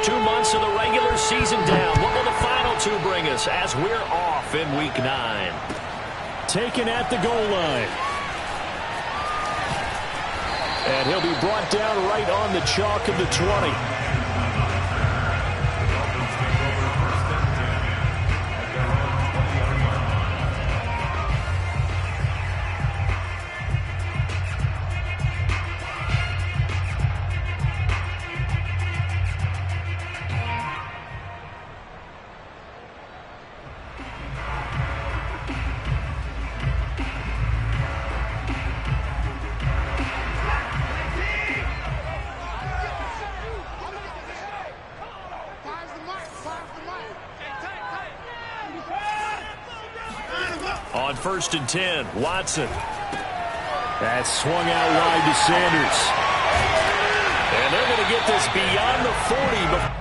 first 2 months of the regular season down. What will the final two bring us as we're off in Week 9? Taken at the goal line. And he'll be brought down right on the chalk of the 20. On 1st and 10, Watson. That's swung out wide to Sanders. And they're going to get this beyond the 40.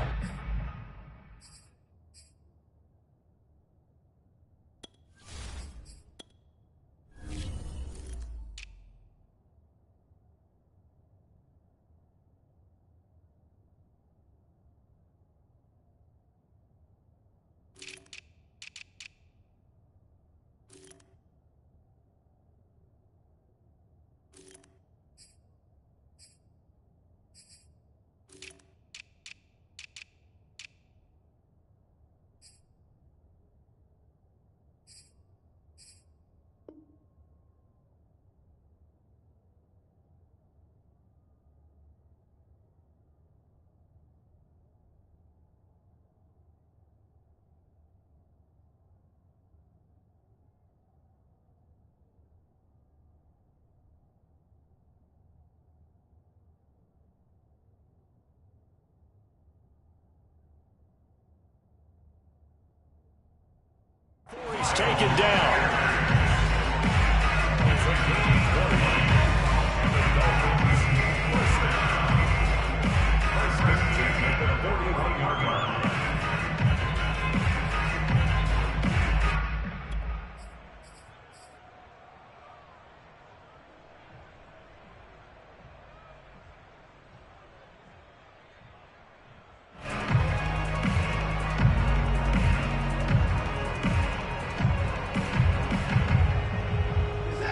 He's taken down.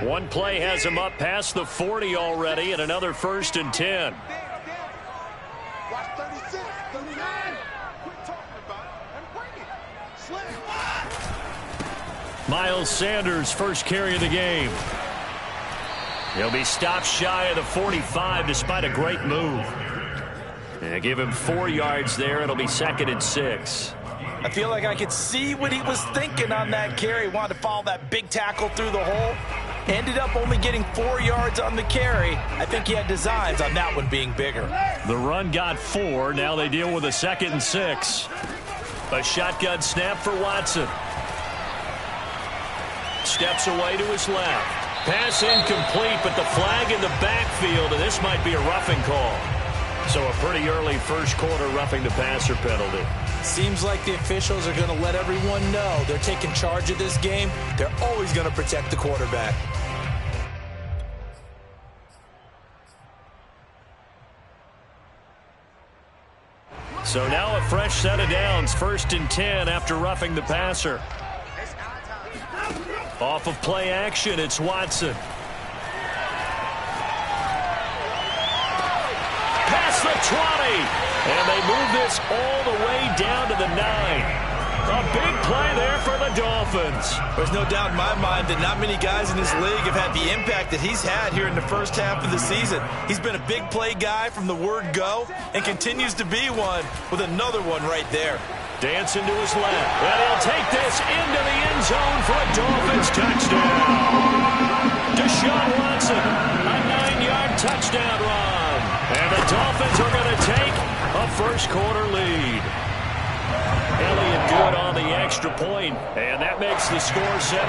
One play has him up past the 40 already, and another 1st and 10. Watch 36, 39. Quit talking about it and bring it. Slam. Miles Sanders, first carry of the game. He'll be stopped shy of the 45 despite a great move. And give him 4 yards there. It'll be 2nd and 6. I feel like I could see what he was thinking on that carry. Wanted to follow that big tackle through the hole. Ended up only getting 4 yards on the carry. I think he had designs on that one being bigger. The run got 4. Now they deal with a 2nd and 6. A shotgun snap for Watson. Steps away to his left. Pass incomplete, but the flag in the backfield, and this might be a roughing call. So a pretty early first quarter roughing the passer penalty. Seems like the officials are going to let everyone know they're taking charge of this game. They're always going to protect the quarterback. So now a fresh set of downs, 1st and 10 after roughing the passer. Off of play action, it's Watson. Past the 20, and they move this all the way down to the 9. A big play there for the Dolphins. There's no doubt in my mind that not many guys in this league have had the impact that he's had here in the first half of the season. He's been a big play guy from the word go and continues to be one with another one right there. Dancing to his left, and he'll take this into the end zone for a Dolphins touchdown. Deshaun Watson, a 9-yard touchdown run. And the Dolphins are going to take a first quarter lead. Elliott good on the extra point, and that makes the score 7-0.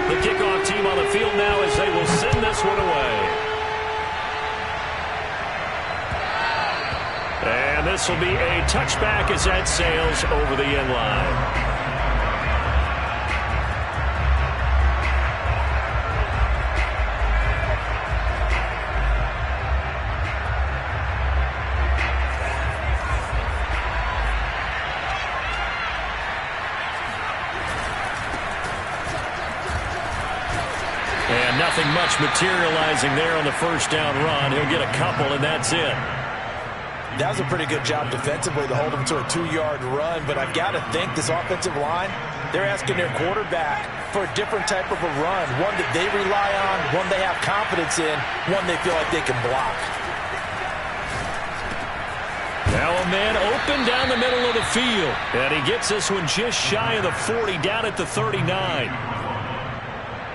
The kickoff team on the field now as they will send this one away. And this will be a touchback as that sails over the end line. much materializing there on the first down run. He'll get a couple, and that's it. That was a pretty good job defensively to hold him to a 2-yard run, but I've got to think this offensive line, they're asking their quarterback for a different type of a run, one that they rely on, one they have confidence in, one they feel like they can block. Now a man open down the middle of the field, and he gets this one just shy of the 40, down at the 39.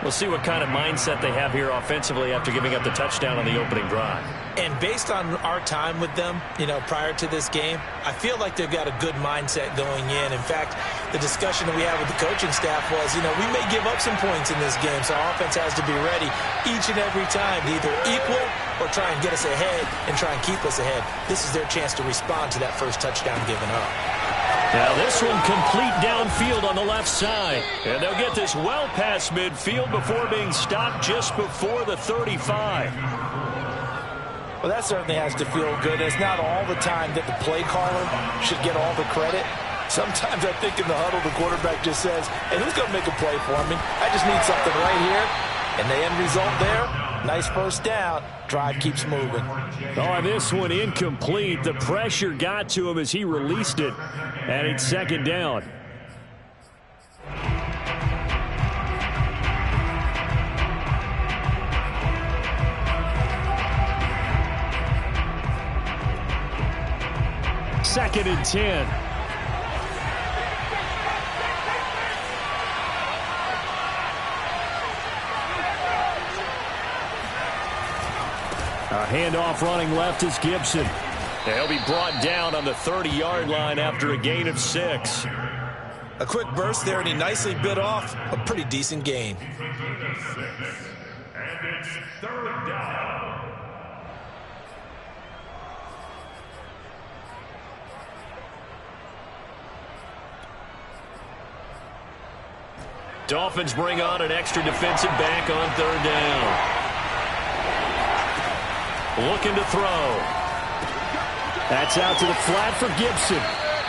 We'll see what kind of mindset they have here offensively after giving up the touchdown on the opening drive. And based on our time with them, prior to this game, I feel like they've got a good mindset going in. In fact, the discussion that we had with the coaching staff was, we may give up some points in this game, so our offense has to be ready each and every time to either equal or try and get us ahead and try and keep us ahead. This is their chance to respond to that first touchdown given up. Now this one complete downfield on the left side. And they'll get this well past midfield before being stopped just before the 35. Well, that certainly has to feel good. It's not all the time that the play caller should get all the credit. Sometimes I think in the huddle the quarterback just says, hey, who's going to make a play for me? I just need something right here. And the end result there, nice first down. Drive keeps moving. Oh, this one incomplete. The pressure got to him as he released it. And it's second down. Second and 10. A handoff running left is Gibson. He'll be brought down on the 30-yard line after a gain of 6. A quick burst there, and he nicely bit off a pretty decent gain. And it's third down. Dolphins bring on an extra defensive back on third down. Looking to throw. That's out to the flat for Gibson.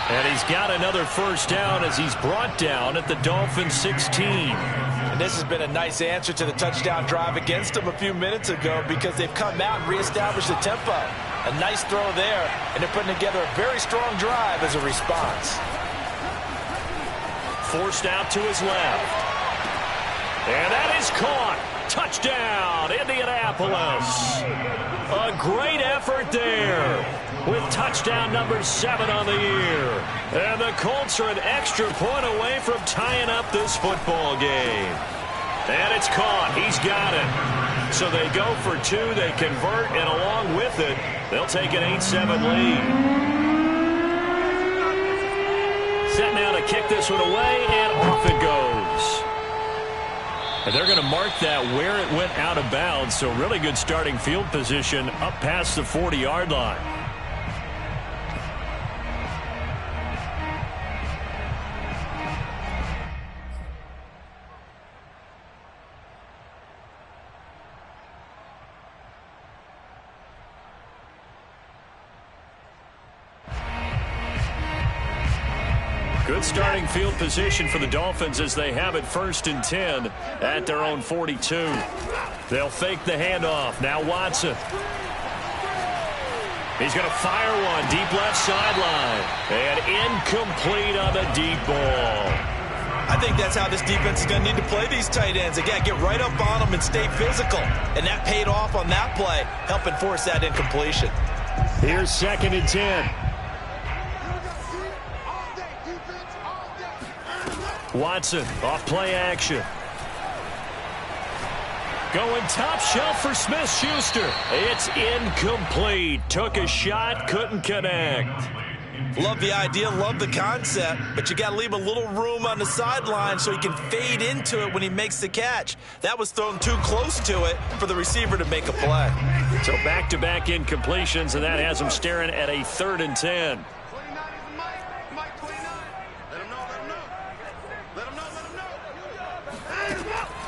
And he's got another first down as he's brought down at the Dolphins 16. And this has been a nice answer to the touchdown drive against them a few minutes ago because they've come out and reestablished the tempo. A nice throw there, and they're putting together a very strong drive as a response. Forced out to his left. And that is caught. Touchdown, Indianapolis. A great effort there with touchdown number 7 on the year. And the Colts are an extra point away from tying up this football game. And it's caught. He's got it. So they go for 2. They convert, and along with it, they'll take an 8-7 lead. Set now to kick this one away, and off it goes. And they're going to mark that where it went out of bounds, so really good starting field position up past the 40-yard line. Good starting field position for the Dolphins as they have it 1st and 10 at their own 42. They'll fake the handoff. Now Watson. He's going to fire one deep left sideline. And incomplete on the deep ball. I think that's how this defense is going to need to play these tight ends. Again, get right up on them and stay physical. And that paid off on that play, helping force that incompletion. Here's 2nd and 10. Watson off play action. Going top shelf for Smith-Schuster. It's incomplete. Took a shot, couldn't connect. Love the idea, love the concept, but you got to leave a little room on the sideline so he can fade into it when he makes the catch. That was thrown too close to it for the receiver to make a play. So back-to-back incompletions, and that has him staring at a 3rd and 10.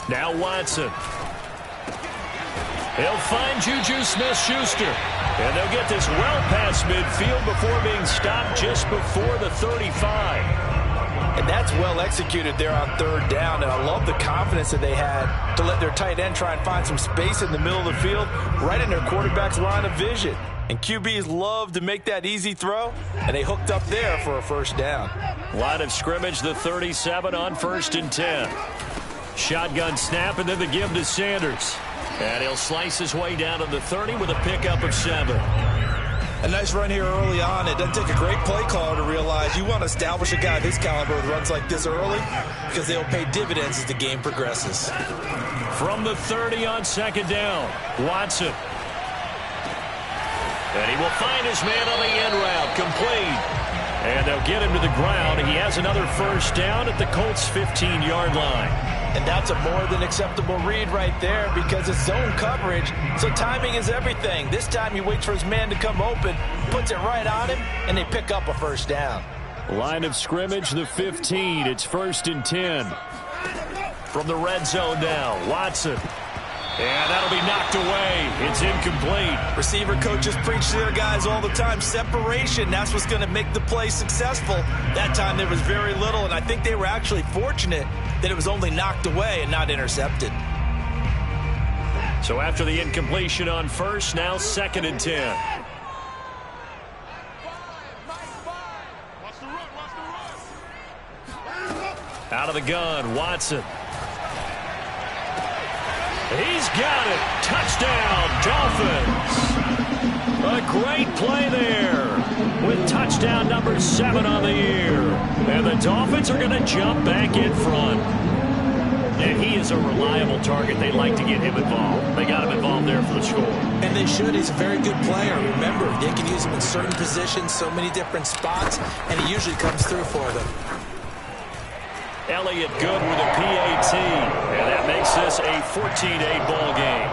Now Watson. He'll find Juju Smith-Schuster. And they'll get this well past midfield before being stopped just before the 35. And that's well executed there on third down. And I love the confidence that they had to let their tight end try and find some space in the middle of the field, right in their quarterback's line of vision. And QBs love to make that easy throw, and they hooked up there for a first down. Line of scrimmage, the 37 on 1st and 10. Shotgun snap, and then the give to Sanders. And he'll slice his way down to the 30 with a pickup of 7. A nice run here early on. It doesn't take a great play caller to realize you want to establish a guy of his caliber with runs like this early because they'll pay dividends as the game progresses. From the 30 on 2nd down, Watson. And he will find his man on the end route, complete. And they'll get him to the ground. He has another first down at the Colts' 15-yard line. And that's a more than acceptable read right there because it's zone coverage, so timing is everything. This time he waits for his man to come open, puts it right on him, and they pick up a first down. Line of scrimmage, the 15. It's 1st and 10. From the red zone now, Watson. And that'll be knocked away. It's incomplete. Receiver coaches preach to their guys all the time. Separation, that's what's going to make the play successful. That time there was very little, and I think they were actually fortunate that it was only knocked away and not intercepted. So after the incompletion on first, now 2nd and 10. Out of the gun, Watson. He's got it. Touchdown, Dolphins. A great play there with touchdown number 7 on the year. And the Dolphins are going to jump back in front. And he is a reliable target. They like to get him involved. They got him involved there for the score. And they should. He's a very good player. Remember, they can use him in certain positions, so many different spots, and he usually comes through for them. Elliott good with a PAT, and that makes this a 14-8 ball game.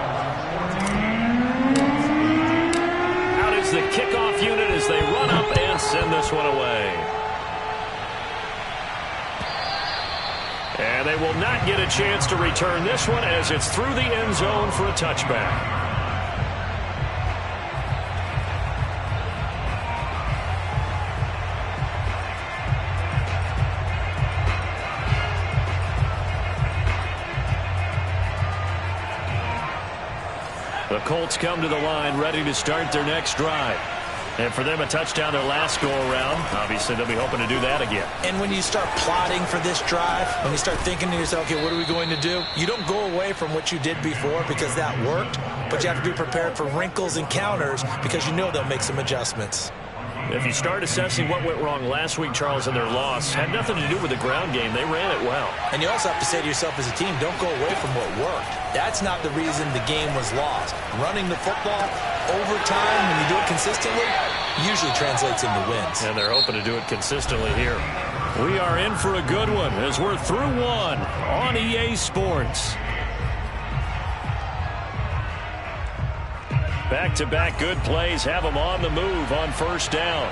Out is the kickoff unit as they run up and send this one away. And they will not get a chance to return this one as it's through the end zone for a touchback. The Colts come to the line ready to start their next drive. And for them, a touchdown their last go-around. Obviously, they'll be hoping to do that again. And when you start plotting for this drive, when you start thinking to yourself, okay, what are we going to do? You don't go away from what you did before because that worked, but you have to be prepared for wrinkles and counters because you know they'll make some adjustments. If you start assessing what went wrong last week, Charles, in their loss, had nothing to do with the ground game. They ran it well. And you also have to say to yourself as a team, don't go away from what worked. That's not the reason the game was lost. Running the football over time, when you do it consistently, usually translates into wins. And they're hoping to do it consistently here. We are in for a good one as we're through one on EA Sports. Back-to-back good plays have them on the move on first down.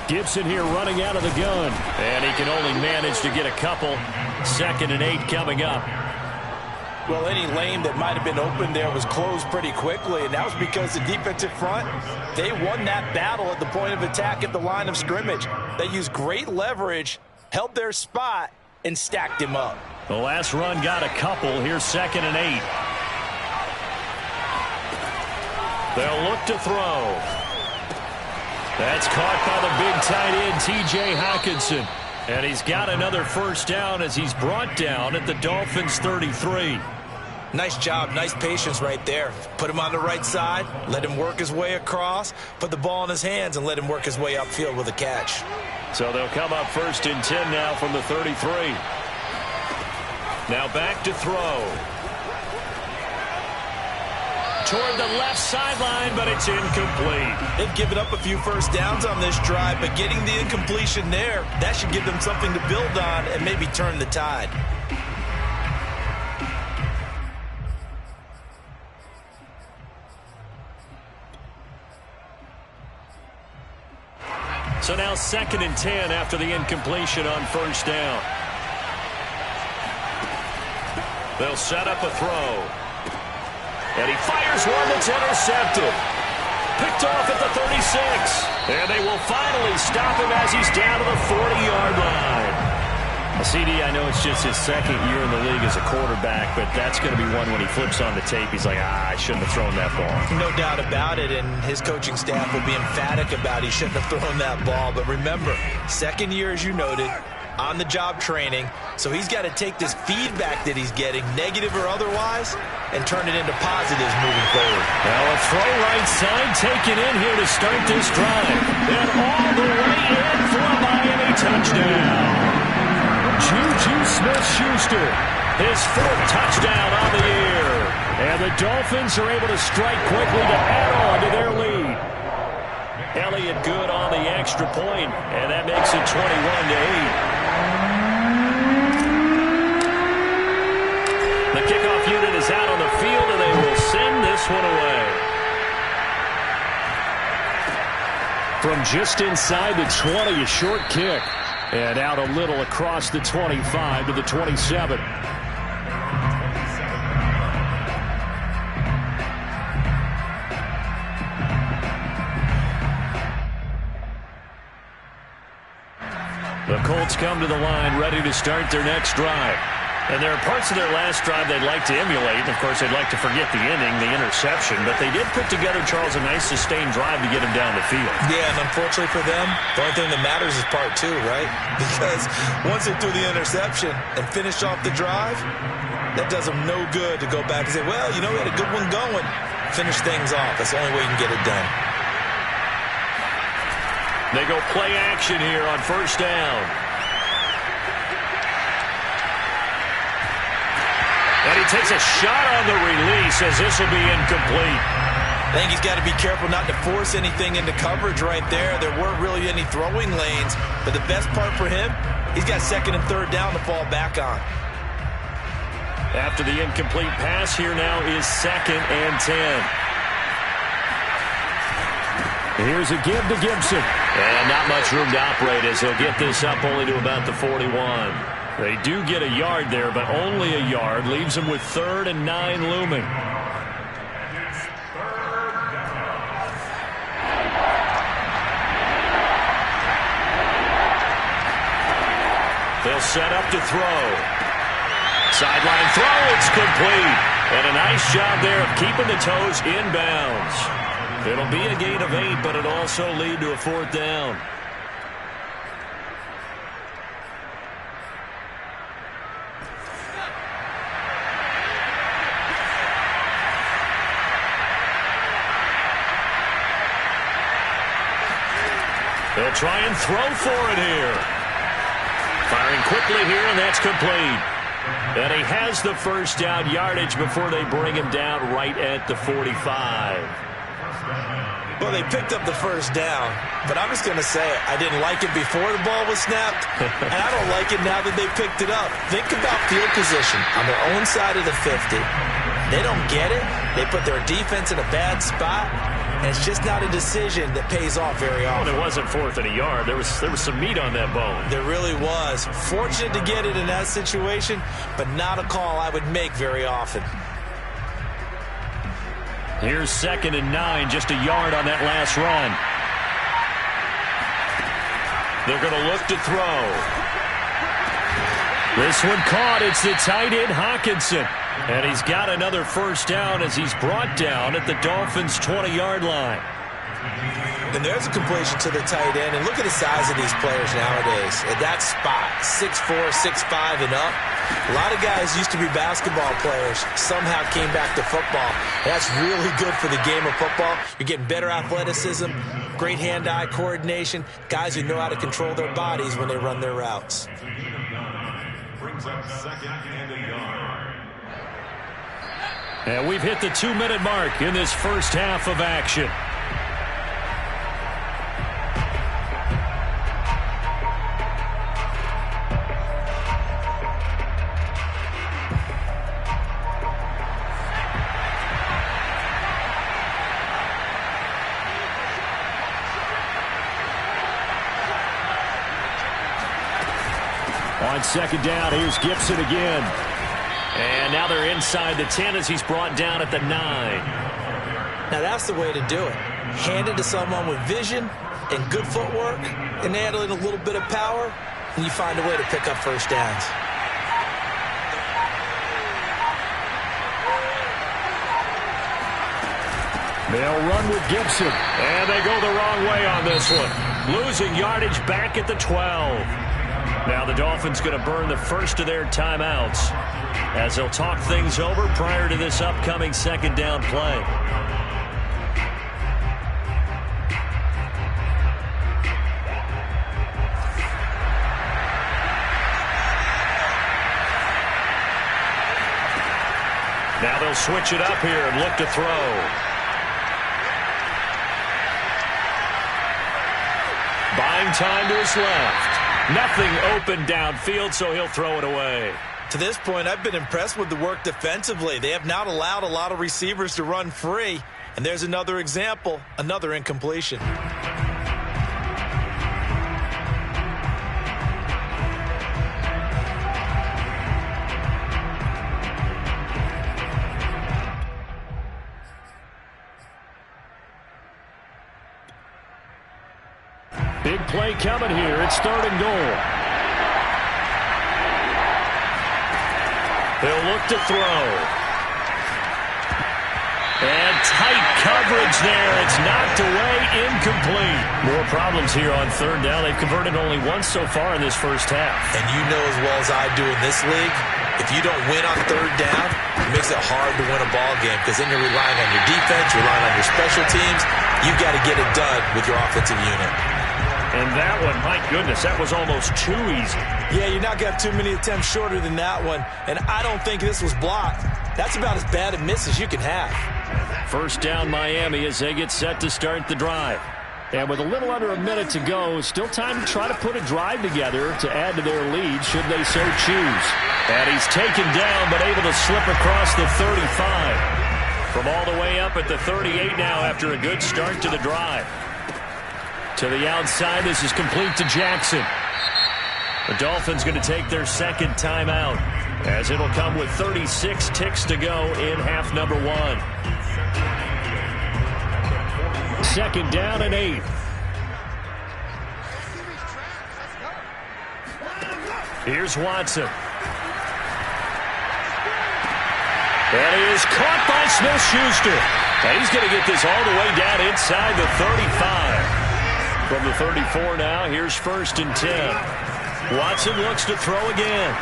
Gibson here running out of the gun. And he can only manage to get a couple. 2nd and 8 coming up. Well, any lane that might have been open there was closed pretty quickly, and that was because the defensive front, they won that battle at the point of attack at the line of scrimmage. They used great leverage, held their spot, and stacked him up. The last run got a couple. Here's 2nd and 8. They'll look to throw. That's caught by the big tight end, T.J. Hockenson. And he's got another first down as he's brought down at the Dolphins' 33. Nice job, nice patience right there. Put him on the right side, let him work his way across, put the ball in his hands, and let him work his way upfield with a catch. So they'll come up 1st and 10 now from the 33. Now back to throw. Toward the left sideline, but it's incomplete. They've given up a few first downs on this drive, but getting the incompletion there, that should give them something to build on and maybe turn the tide. So now 2nd and 10 after the incompletion on first down. They'll set up a throw. And he fires one that's intercepted. picked off at the 36. And they will finally stop him as he's down to the 40-yard line. CD, I know it's just his second year in the league as a quarterback, but that's going to be one when he flips on the tape. He's like, I shouldn't have thrown that ball. No doubt about it, and his coaching staff will be emphatic about he shouldn't have thrown that ball. But remember, second year, as you noted, on-the-job training, so he's got to take this feedback that he's getting, negative or otherwise, and turn it into positives moving forward. Now a throw right side taken in here to start this drive. And all the way in for a Miami touchdown. Juju Smith-Schuster, his fourth touchdown on the year. And the Dolphins are able to strike quickly to add on to their lead. Elliott good on the extra point, and that makes it 21-8. The kickoff unit is out on the field, and they will send this one away. From just inside the 20, a short kick. And out a little across the 25 to the 27. The Colts come to the line ready to start their next drive. And there are parts of their last drive they'd like to emulate. Of course, they'd like to forget the inning, the interception. But they did put together, Charles, a nice sustained drive to get him down the field. Yeah, and unfortunately for them, the only thing that matters is part two, right? Because once they threw the interception and finished off the drive, that does them no good to go back and say, well, you know, we had a good one going. Finish things off. That's the only way you can get it done. They go play action here on first down. And he takes a shot on the release as this will be incomplete. I think he's got to be careful not to force anything into coverage right there. There weren't really any throwing lanes, but the best part for him, he's got second and third down to fall back on. After the incomplete pass, here now is 2nd and 10. Here's a give to Gibson. And not much room to operate as he'll get this up only to about the 41. They do get a yard there, but only a yard. Leaves them with 3rd and 9 looming. They'll set up to throw. Sideline throw, it's complete. And a nice job there of keeping the toes inbounds. It'll be a gain of 8, but it'll also lead to a 4th down. They'll try and throw for it here. Firing quickly here, and that's complete. And he has the first down yardage before they bring him down right at the 45. Well, they picked up the first down, but I'm just going to say I didn't like it before the ball was snapped, and I don't like it now that they picked it up. Think about field position on their own side of the 50. They don't get it. They put their defense in a bad spot, and it's just not a decision that pays off very often. Well, it wasn't 4th and a yard. There was some meat on that bone. There really was. Fortunate to get it in that situation, but not a call I would make very often. Here's 2nd and 9, just a yard on that last run. They're going to look to throw. This one caught. It's the tight end, Hawkinson. And he's got another first down as he's brought down at the Dolphins' 20-yard line. And there's a completion to the tight end. And look at the size of these players nowadays. At that spot, 6'4", 6'5", and up. A lot of guys used to be basketball players, somehow came back to football. That's really good for the game of football. You're getting better athleticism, great hand-eye coordination, guys who know how to control their bodies when they run their routes. Brings up 2nd and a yard. And we've hit the 2-minute mark in this first half of action. On 2nd down, here's Gibson again. And now they're inside the 10 as he's brought down at the 9. Now that's the way to do it. hand it to someone with vision and good footwork, and add in a little bit of power, and you find a way to pick up first downs. They'll run with Gibson, and they go the wrong way on this one. Losing yardage back at the 12. Now the Dolphins going to burn the first of their timeouts as they'll talk things over prior to this upcoming second down play. Now they'll switch it up here and look to throw. Buying time to his left. Nothing open downfield, so he'll throw it away. To this point, I've been impressed with the work defensively. They have not allowed a lot of receivers to run free. And there's another example, another incompletion. Big play coming here. It's 3rd and goal. He'll look to throw. And tight coverage there. It's knocked away, incomplete. More problems here on 3rd down. They've converted only once so far in this first half. And you know as well as I do in this league, if you don't win on 3rd down, it makes it hard to win a ball game because then you're relying on your defense, you're relying on your special teams. You've got to get it done with your offensive unit. And that one, my goodness, that was almost too easy. Yeah, you're not going to have too many attempts shorter than that one. And I don't think this was blocked. That's about as bad a miss as you can have. First down Miami as they get set to start the drive. And with a little under a minute to go, still time to try to put a drive together to add to their lead should they so choose. And he's taken down but able to slip across the 35. From all the way up at the 38 now after a good start to the drive. To the outside, this is complete to Jackson. The Dolphins going to take their second timeout as it'll come with 36 ticks to go in half number 1. 2nd down and 8. Here's Watson. And he is caught by Smith-Schuster. And he's going to get this all the way down inside the 35. From the 34 now, here's 1st and 10. Watson looks to throw again.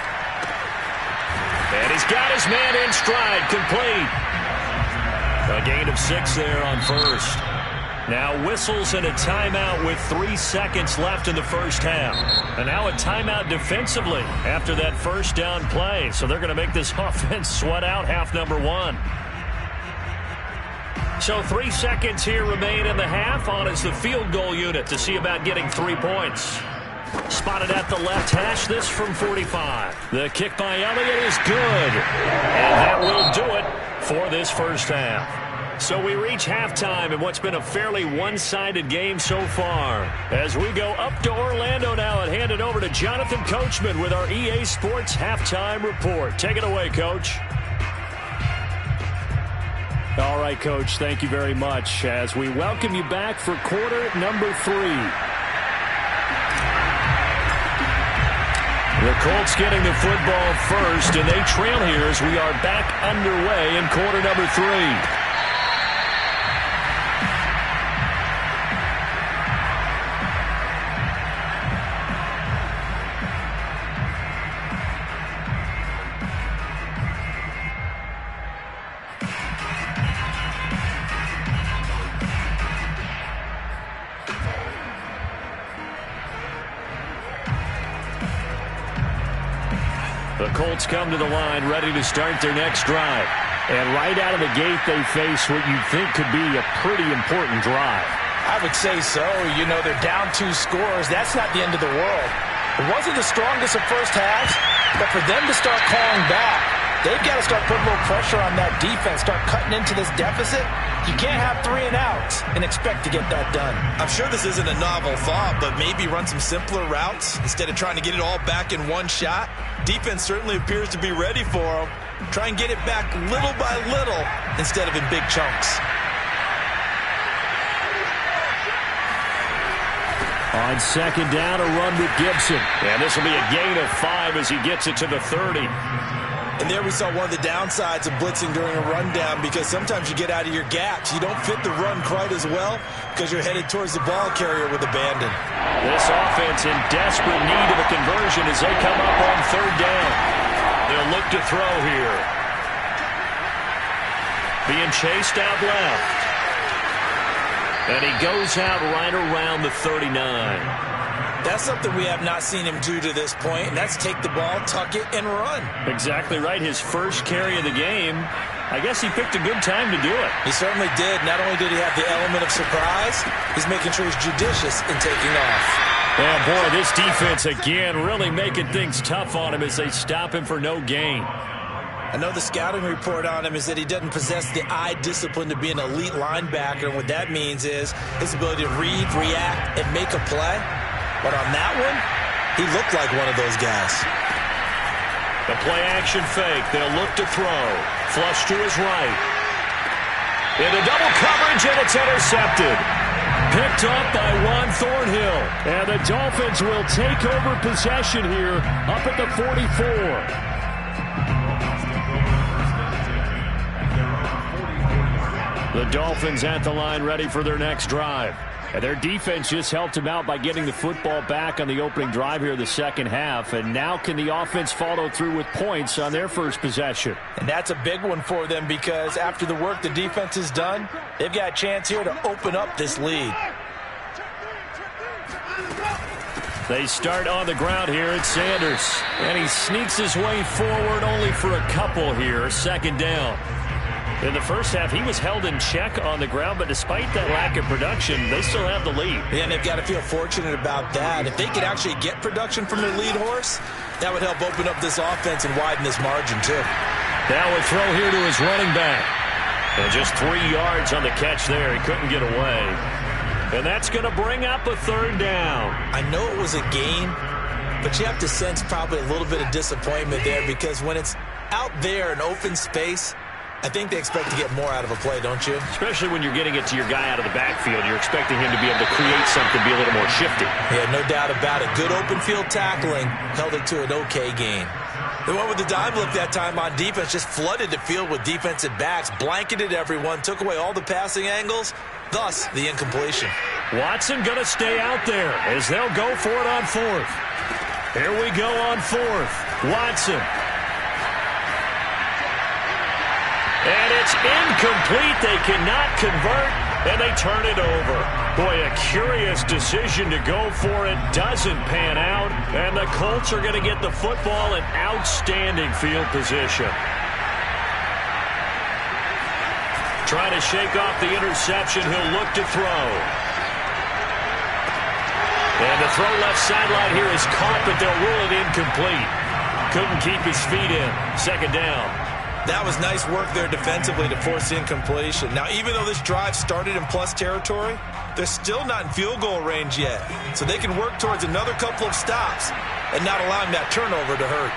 And he's got his man in stride, complete. A gain of 6 there on 1st. Now whistles and a timeout with 3 seconds left in the first half. And now a timeout defensively after that first down play. So they're going to make this offense sweat out half number 1. So 3 seconds here remain in the half. On is the field goal unit to see about getting 3 points. Spotted at the left hash, this from 45. The kick by Elliott is good. And that will do it for this first half. So we reach halftime in what's been a fairly one-sided game so far. As we go up to Orlando now and hand it over to Jonathan Coachman with our EA Sports Halftime Report. Take it away, Coach. All right, Coach, thank you very much as we welcome you back for quarter number 3. The Colts getting the football first, and they trail here as we are back underway in quarter number 3. The Colts come to the line ready to start their next drive. And right out of the gate, they face what you'd think could be a pretty important drive. I would say so. You know, they're down 2 scores. That's not the end of the world. It wasn't the strongest of first halves, but for them to start calling back, they've got to start putting a little pressure on that defense, start cutting into this deficit. You can't have 3 and outs and expect to get that done. I'm sure this isn't a novel thought, but maybe run some simpler routes instead of trying to get it all back in one shot. Defense certainly appears to be ready for them. Try and get it back little by little instead of in big chunks. On second down, a run with Gibson. And this will be a gain of 5 as he gets it to the 30. And there we saw one of the downsides of blitzing during a rundown, because sometimes you get out of your gaps. You don't fit the run quite as well because you're headed towards the ball carrier with abandon. This offense in desperate need of a conversion as they come up on third down. They'll look to throw here. Being chased out left. And he goes out right around the 39. That's something we have not seen him do to this point, and that's take the ball, tuck it, and run. Exactly right. His first carry of the game. I guess he picked a good time to do it. He certainly did. Not only did he have the element of surprise, he's making sure he's judicious in taking off. And boy, this defense again really making things tough on him as they stop him for no gain. I know the scouting report on him is that he doesn't possess the eye discipline to be an elite linebacker, and what that means is his ability to read, react, and make a play. But on that one, he looked like one of those guys. The play-action fake. They'll look to throw. Flush to his right. Into double coverage, and it's intercepted. Picked up by Juan Thornhill. And the Dolphins will take over possession here up at the 44. The Dolphins at the line ready for their next drive. And their defense just helped him out by getting the football back on the opening drive here in the second half. And now can the offense follow through with points on their first possession? And that's a big one for them, because after the work the defense has done, they've got a chance here to open up this lead. They start on the ground here at Sanders. And he sneaks his way forward only for a couple here. Second down. In the first half, he was held in check on the ground, but despite that lack of production, they still have the lead. Yeah, and they've got to feel fortunate about that. If they could actually get production from their lead horse, that would help open up this offense and widen this margin, too. Now a throw here to his running back. And just 3 yards on the catch there. He couldn't get away. And that's going to bring up a third down. I know it was a gain, but you have to sense probably a little bit of disappointment there, because when it's out there in open space, I think they expect to get more out of a play, don't you? Especially when you're getting it to your guy out of the backfield. You're expecting him to be able to create something, be a little more shifty. Yeah, no doubt about it. Good open field tackling. Held it to an okay gain. They went with the dime look that time on defense. Just flooded the field with defensive backs. Blanketed everyone. Took away all the passing angles. Thus, the incompletion. Watson going to stay out there as they'll go for it on fourth. Here we go on fourth. Watson. And it's incomplete. They cannot convert, and they turn it over. Boy, a curious decision to go for it. Doesn't pan out, and the Colts are going to get the football in outstanding field position. Trying to shake off the interception. He'll look to throw. And the throw left sideline here is caught, but they'll rule it incomplete. Couldn't keep his feet in. Second down. That was nice work there defensively to force the incompletion. Now, even though this drive started in plus territory, they're still not in field goal range yet. So they can work towards another couple of stops and not allowing that turnover to hurt.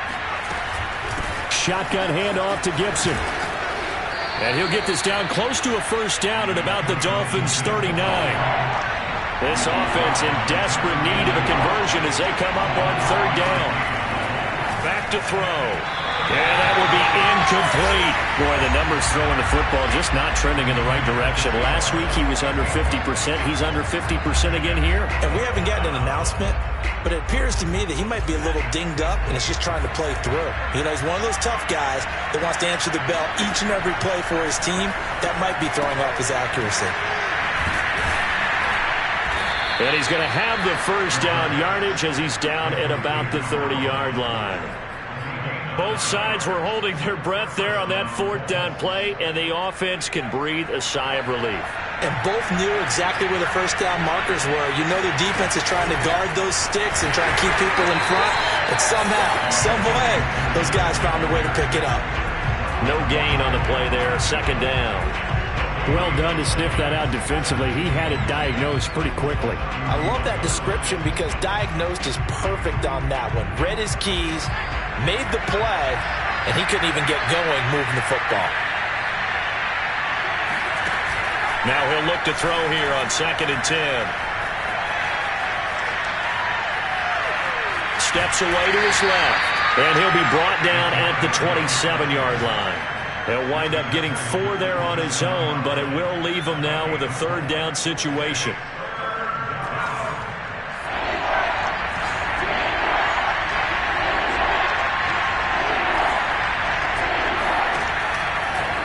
Shotgun handoff to Gibson. And he'll get this down close to a first down at about the Dolphins' 39. This offense in desperate need of a conversion as they come up on third down. Back to throw. And that will be incomplete. Boy, the numbers throwing the football just not trending in the right direction. Last week he was under 50%. He's under 50% again here. And we haven't gotten an announcement, but it appears to me that he might be a little dinged up and is just trying to play through. You know, he's one of those tough guys that wants to answer the bell each and every play for his team. That might be throwing off his accuracy. And he's going to have the first down yardage as he's down at about the 30-yard line. Both sides were holding their breath there on that fourth down play, and the offense can breathe a sigh of relief. And both knew exactly where the first down markers were. You know their defense is trying to guard those sticks and try and keep people in front. And somehow, some way, those guys found a way to pick it up. No gain on the play there. Second down. Well done to sniff that out defensively. He had it diagnosed pretty quickly. I love that description because diagnosed is perfect on that one. Read his keys, made the play, and he couldn't even get going moving the football. Now he'll look to throw here on 2nd and 10. steps away to his left. And he'll be brought down at the 27-yard line. He'll wind up getting 4 there on his own, but it will leave him now with a third down situation.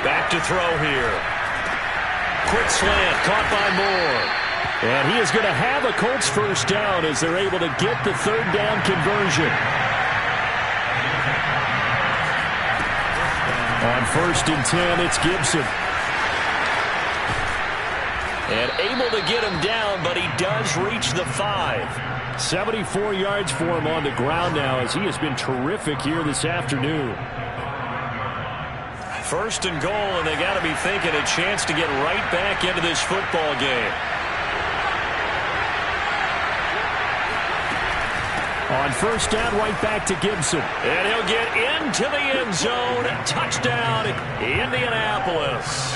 Back to throw here. Quick slant, caught by Moore. And he is going to have a Colts first down as they're able to get the third down conversion. On 1st and 10, it's Gibson. And able to get him down, but he does reach the 5. 74 yards for him on the ground now as he has been terrific here this afternoon. 1st and goal, and they got to be thinking a chance to get right back into this football game. On 1st down, right back to Gibson. And he'll get into the end zone. Touchdown, Indianapolis.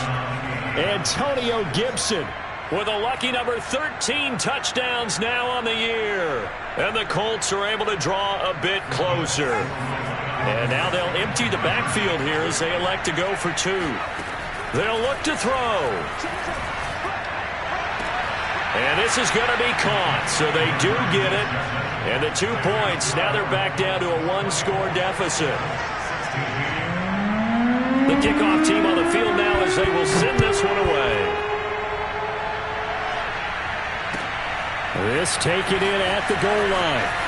Antonio Gibson with a lucky number 13 touchdowns now on the year. And the Colts are able to draw a bit closer. And now they'll empty the backfield here as they elect to go for 2. They'll look to throw. And this is going to be caught, so they do get it. And the 2 points, now they're back down to a 1-score deficit. The kickoff team on the field now as they will send this one away. This taken in at the goal line.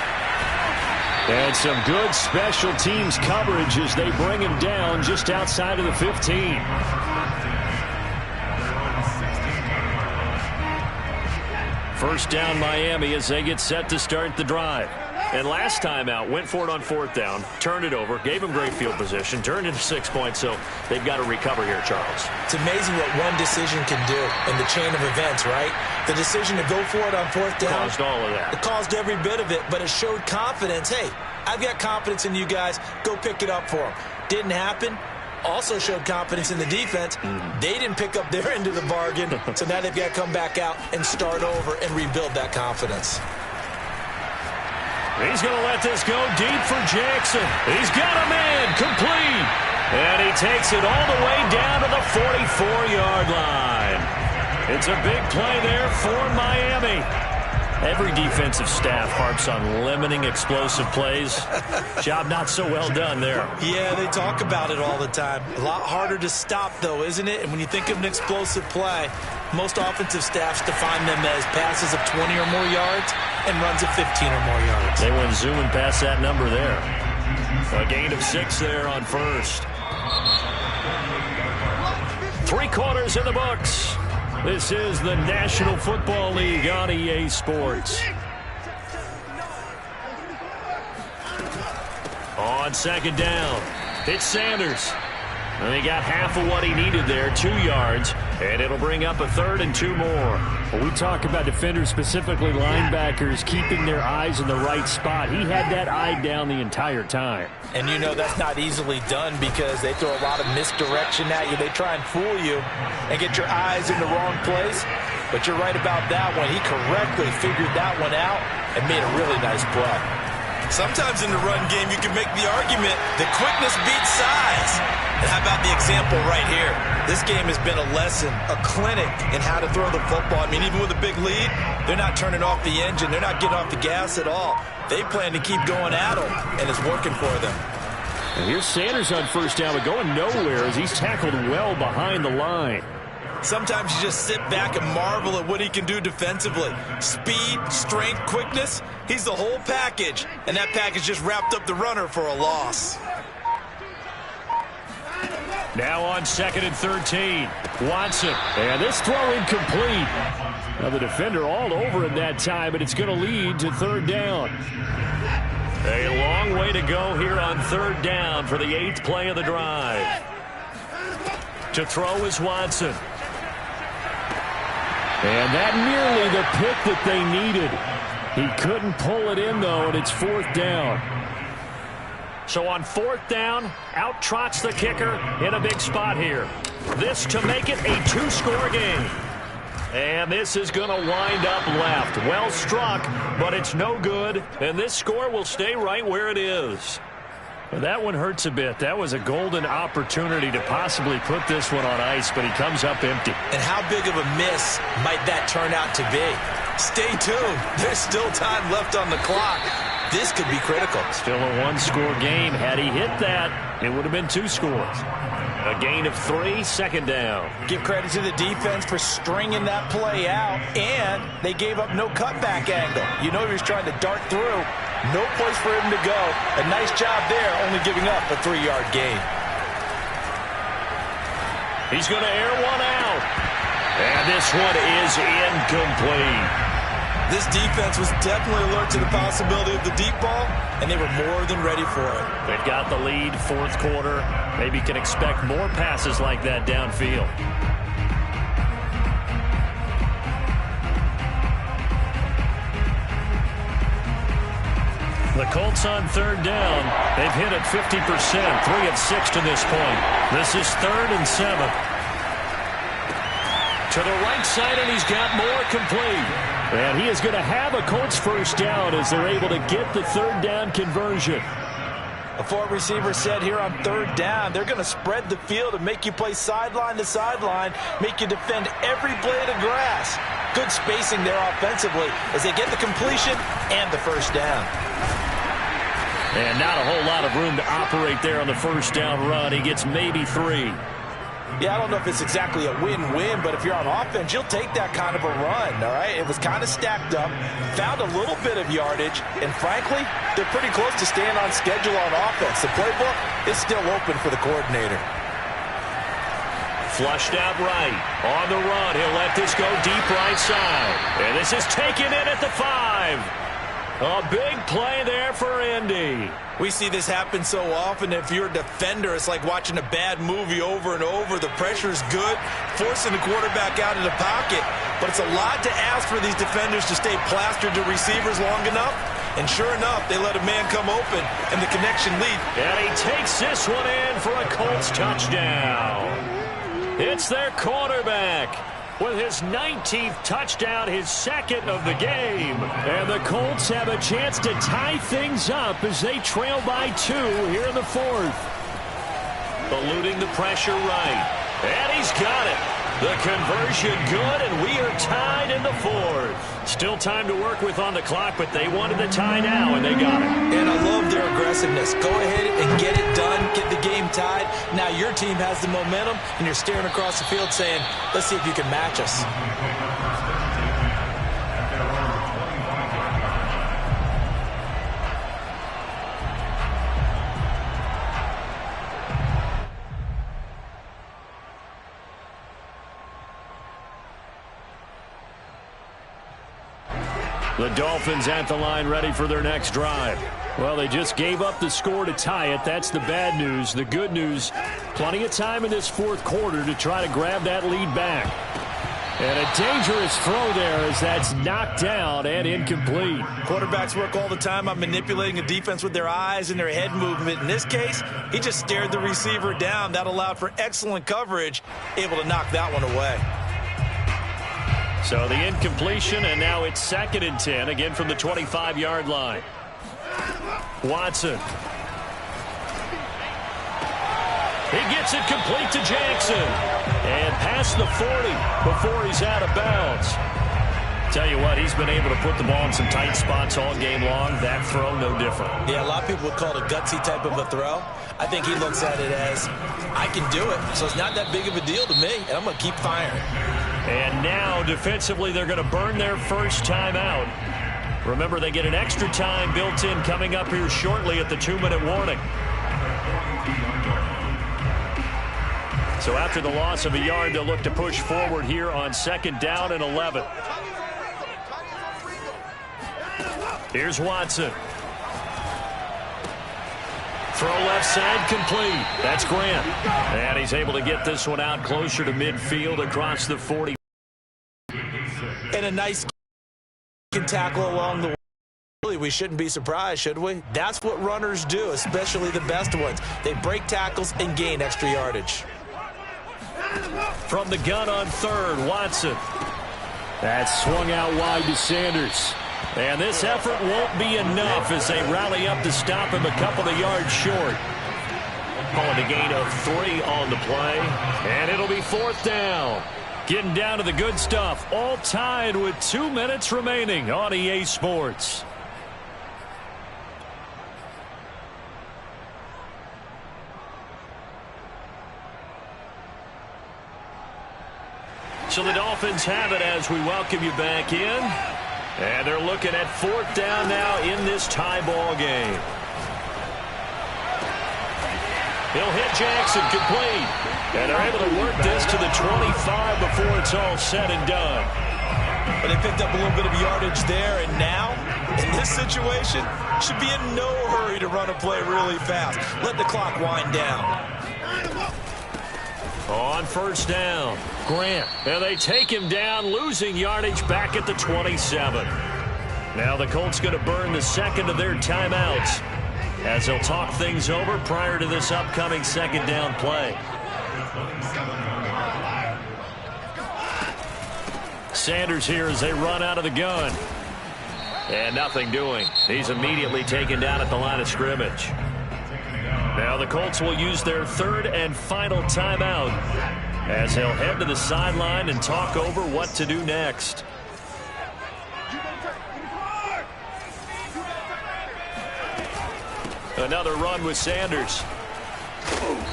And some good special teams coverage as they bring him down just outside of the 15. First down Miami as they get set to start the drive. And last time out, went for it on 4th down, turned it over, gave them great field position, turned into 6 points, so they've got to recover here, Charles. It's amazing what one decision can do in the chain of events, right? The decision to go for it on 4th down. Caused all of that. It caused every bit of it, but it showed confidence. Hey, I've got confidence in you guys. Go pick it up for them. Didn't happen. Also showed confidence in the defense. They didn't pick up their end of the bargain, so now they've got to come back out and start over and rebuild that confidence. He's going to let this go deep for Jackson. He's got a man complete. And he takes it all the way down to the 44-yard line. It's a big play there for Miami. Every defensive staff harps on limiting explosive plays. Job not so well done there. Yeah, they talk about it all the time. A lot harder to stop, though, isn't it? And when you think of an explosive play, most offensive staffs define them as passes of 20 or more yards and runs of 15 or more yards. They went zooming past that number there. A gain of 6 there on 1st. 3 quarters in the books. This is the National Football League on EA Sports. On 2nd down, it's Sanders. And he got half of what he needed there, 2 yards, and it'll bring up a 3rd and 2 more. Well, we talk about defenders, specifically linebackers, keeping their eyes in the right spot. He had that eye down the entire time. And you know that's not easily done because they throw a lot of misdirection at you. They try and fool you and get your eyes in the wrong place. But you're right about that one. He correctly figured that one out and made a really nice play. Sometimes in the run game, you can make the argument that quickness beats size. And how about the example right here? This game has been a lesson, a clinic in how to throw the football. I mean, even with a big lead, they're not turning off the engine. They're not getting off the gas at all. They plan to keep going at them, and it's working for them. And here's Sanders on 1st down, but going nowhere as he's tackled well behind the line. Sometimes you just sit back and marvel at what he can do defensively. Speed, strength, quickness, he's the whole package. And that package just wrapped up the runner for a loss. Now on 2nd and 13, Watson. And this throw incomplete. Now the defender all over him that time, but it's going to lead to 3rd down. A long way to go here on 3rd down for the 8th play of the drive. To throw is Watson. And that nearly the pick that they needed. He couldn't pull it in, though, and it's 4th down. So on 4th down, out trots the kicker in a big spot here. This to make it a 2-score game. And this is going to wind up left. Well struck, but it's no good. And this score will stay right where it is. Well, that one hurts a bit. That was a golden opportunity to possibly put this one on ice, but he comes up empty. And how big of a miss might that turn out to be? Stay tuned. There's still time left on the clock. This could be critical. Still a one-score game. Had he hit that, it would have been 2 scores. A gain of 3, second down. Give credit to the defense for stringing that play out, and they gave up no cutback angle. You know he was trying to dart through. No place for him to go. A nice job there, only giving up a 3-yard gain. He's going to air one out. And this one is incomplete. This defense was definitely alert to the possibility of the deep ball, and they were more than ready for it. They've got the lead, fourth quarter. Maybe can expect more passes like that downfield. The Colts on third down. They've hit it 50%, 3 of 6 to this point. This is 3rd and 7. To the right side, and he's got more complete. And he is going to have a Colts first down as they're able to get the third down conversion. A 4 receiver said here on third down, they're going to spread the field and make you play sideline to sideline, make you defend every blade of grass. Good spacing there offensively as they get the completion and the first down. And not a whole lot of room to operate there on the first down run. He gets maybe 3. Yeah, I don't know if it's exactly a win-win, but if you're on offense, you'll take that kind of a run, all right? It was kind of stacked up, found a little bit of yardage, and frankly, they're pretty close to staying on schedule on offense. The playbook is still open for the coordinator. Flushed out right. On the run, he'll let this go deep right side. And this is taken in at the 5. A big play there for Indy. We see this happen so often. If you're a defender, it's like watching a bad movie over and over. The pressure is good, forcing the quarterback out of the pocket. But it's a lot to ask for these defenders to stay plastered to receivers long enough. And sure enough, they let a man come open, and the connection lead. And he takes this one in for a Colts touchdown. It's their quarterback with his 19th touchdown, his 2nd of the game. And the Colts have a chance to tie things up as they trail by 2 here in the 4th. Eluding the pressure right. And he's got it. The conversion good, and we are tied in the 4th. Still time to work with on the clock, but they wanted the tie now, and they got it. And I love their aggressiveness. Go ahead and get it done, get the game tied. Now your team has the momentum, and you're staring across the field saying, let's see if you can match us. The Dolphins at the line ready for their next drive. Well, they just gave up the score to tie it. That's the bad news. The good news, plenty of time in this 4th quarter to try to grab that lead back. And a dangerous throw there as that's knocked down and incomplete. Quarterbacks work all the time on manipulating a defense with their eyes and their head movement. In this case, he just stared the receiver down. That allowed for excellent coverage, able to knock that one away. So the incompletion, and now it's 2nd and 10, again from the 25-yard line. Watson. He gets it complete to Jackson. And past the 40 before he's out of bounds. Tell you what, he's been able to put the ball in some tight spots all game long. That throw, no different. Yeah, a lot of people would call it a gutsy type of a throw. I think he looks at it as, I can do it, so it's not that big of a deal to me, and I'm going to keep firing. And now, defensively, they're going to burn their first time out. Remember, they get an extra time built in coming up here shortly at the 2-minute warning. So after the loss of a yard, they'll look to push forward here on 2nd down and 11. Here's Watson. Throw left side complete. That's Grant. And he's able to get this one out closer to midfield across the 40. And a nice tackle along the way. Really, we shouldn't be surprised, should we? That's what runners do, especially the best ones. They break tackles and gain extra yardage. From the gun on 3rd, Watson. That's swung out wide to Sanders. And this effort won't be enough as they rally up to stop him a couple of yards short. Calling a gain of 3 on the play. And it'll be 4th down. Getting down to the good stuff. All tied with 2 minutes remaining on EA Sports. So the Dolphins have it as we welcome you back in. And they're looking at 4th down now in this tie ball game. He'll hit Jackson, complete. And they're able to work this to the 25 before it's all said and done. But they picked up a little bit of yardage there, and now, in this situation, should be in no hurry to run a play really fast. Let the clock wind down. On 1st down, Grant. And they take him down, losing yardage back at the 27. Now the Colts going to burn the second of their timeouts as they'll talk things over prior to this upcoming 2nd down play. Sanders here as they run out of the gun. And nothing doing. He's immediately taken down at the line of scrimmage. Now the Colts will use their 3rd and final timeout as they'll head to the sideline and talk over what to do next. Another run with Sanders.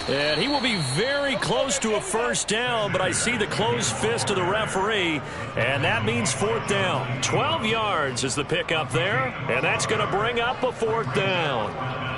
And he will be very close to a 1st down, but I see the closed fist of the referee, and that means 4th down. 12 yards is the pickup there, and that's going to bring up a 4th down.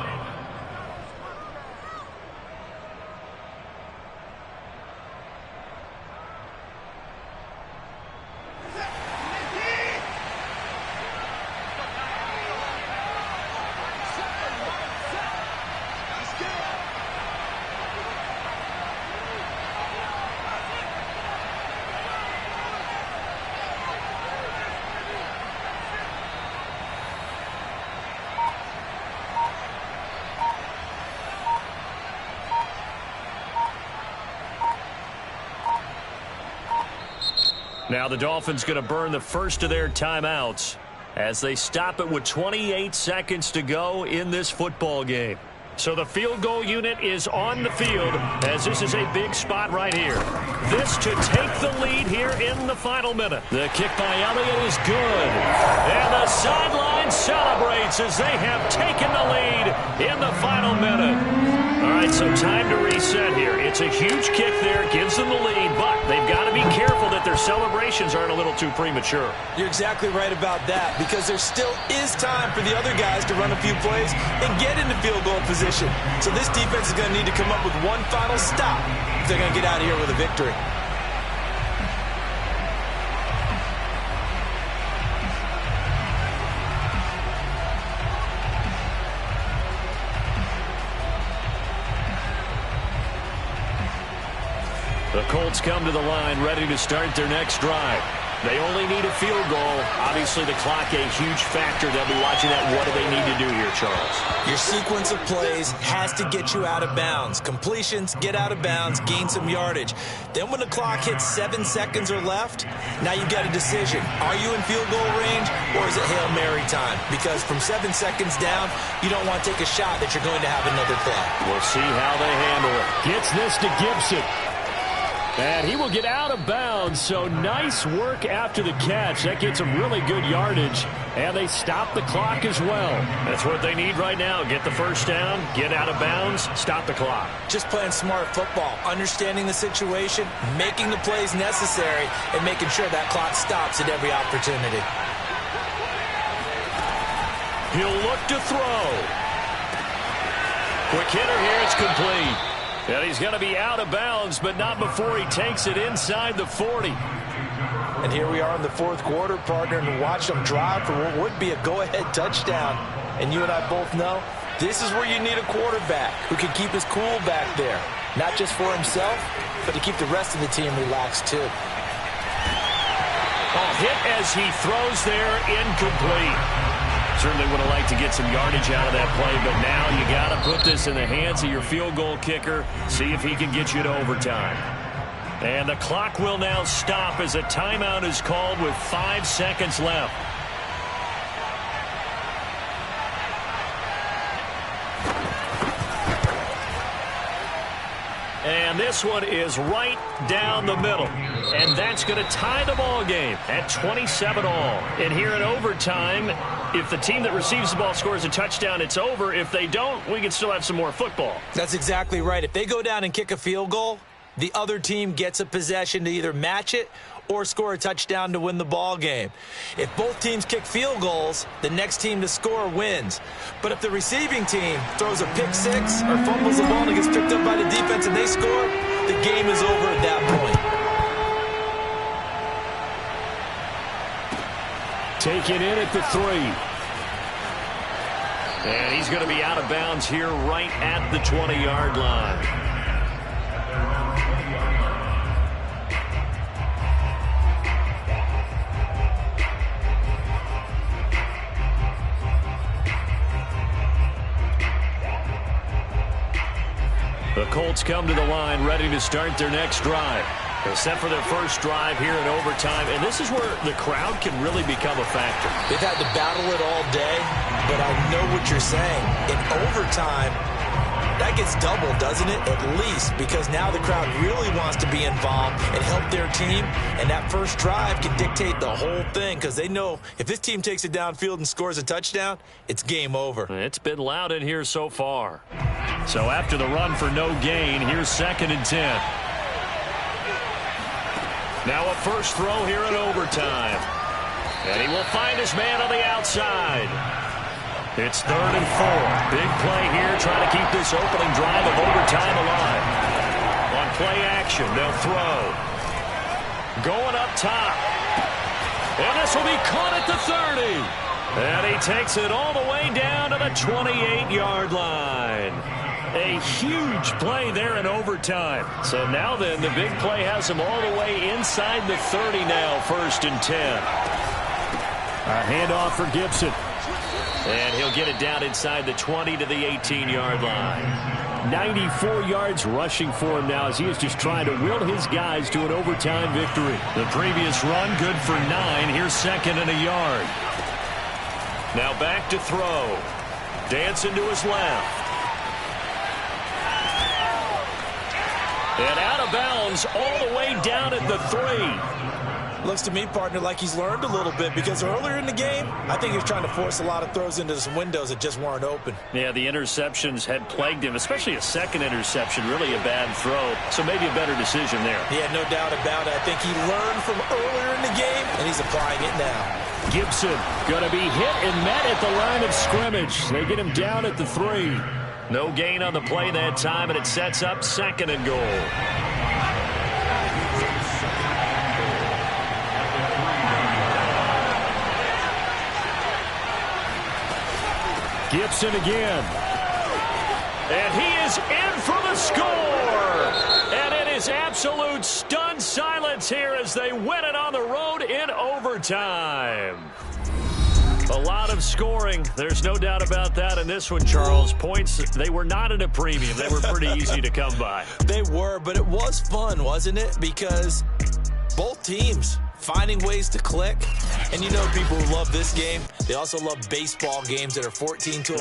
Now the Dolphins going to burn the first of their timeouts as they stop it with 28 seconds to go in this football game. So the field goal unit is on the field as this is a big spot right here. This to take the lead here in the final minute. The kick by Elliott is good. And the sideline celebrates as they have taken the lead in the final minute. All right, so time to reset here. It's a huge kick there, gives them the lead, but they've got to be careful that their celebrations aren't a little too premature. You're exactly right about that, because there still is time for the other guys to run a few plays and get into field goal position. So this defense is going to need to come up with one final stop if they're going to get out of here with a victory. The Colts come to the line ready to start their next drive. They only need a field goal. Obviously, the clock a huge factor. They'll be watching that. What do they need to do here, Charles? Your sequence of plays has to get you out of bounds. Completions, get out of bounds, gain some yardage. Then when the clock hits 7 seconds or left, now you've got a decision. Are you in field goal range, or is it Hail Mary time? Because from 7 seconds down, you don't want to take a shot that you're going to have another play. We'll see how they handle it. Gets this to Gibson. And he will get out of bounds, so nice work after the catch. That gets him really good yardage, and they stop the clock as well. That's what they need right now. Get the first down, get out of bounds, stop the clock. Just playing smart football, understanding the situation, making the plays necessary, and making sure that clock stops at every opportunity. He'll look to throw. Quick hitter here, it's complete. And he's going to be out of bounds, but not before he takes it inside the 40. And here we are in the fourth quarter, partner, and watch them drive for what would be a go-ahead touchdown. And you and I both know this is where you need a quarterback who can keep his cool back there. Not just for himself, but to keep the rest of the team relaxed too. Hit as he throws there, incomplete. Certainly would have liked to get some yardage out of that play, but now you got to put this in the hands of your field goal kicker, see if he can get you to overtime. And the clock will now stop as a timeout is called with 5 seconds left. And this one is right down the middle. And that's going to tie the ball game at 27 all. And here in overtime, if the team that receives the ball scores a touchdown, it's over. If they don't, we can still have some more football. That's exactly right. If they go down and kick a field goal, the other team gets a possession to either match it or score a touchdown to win the ball game. If both teams kick field goals, the next team to score wins. But if the receiving team throws a pick six or fumbles the ball and it gets picked up by the defense and they score, the game is over at that point. Taken in at the 3. And he's going to be out of bounds here right at the 20-yard line. The Colts come to the line ready to start their next drive. They're set for their first drive here in overtime, and this is where the crowd can really become a factor. They've had to battle it all day, but I know what you're saying. In overtime, that gets doubled, doesn't it? At least, because now the crowd really wants to be involved and help their team, and that first drive can dictate the whole thing because they know if this team takes it downfield and scores a touchdown, it's game over. It's been loud in here so far. So after the run for no gain, here's 2nd and 10. Now a first throw here in overtime. And he will find his man on the outside. It's 3rd and 4. Big play here, trying to keep this opening drive of overtime alive. On play action, they'll throw. Going up top. And this will be caught at the 30. And he takes it all the way down to the 28-yard line. A huge play there in overtime. So now then, the big play has him all the way inside the 30 now, 1st and 10. A handoff for Gibson. And he'll get it down inside the 20 to the 18-yard line. 94 yards rushing for him now as he is just trying to will his guys to an overtime victory. The previous run good for 9. Here's 2nd and a yard. Now back to throw. Dancing to his left. And out of bounds all the way down at the 3. Looks to me, partner, like he's learned a little bit because earlier in the game, I think he was trying to force a lot of throws into some windows that just weren't open. Yeah, the interceptions had plagued him, especially a second interception, really a bad throw. So maybe a better decision there. Yeah, no doubt about it. I think he learned from earlier in the game, and he's applying it now. Gibson going to be hit and met at the line of scrimmage. They get him down at the 3. No gain on the play that time, and it sets up 2nd and goal. Gibson again. And he is in for the score. And it is absolute stunned silence here as they win it on the road in overtime. A lot of scoring. There's no doubt about that in this one, Charles. Points, they were not at a premium. They were pretty easy to come by. They were, but it was fun, wasn't it? Because both teams finding ways to click. And you know people who love this game, they also love baseball games that are 14 to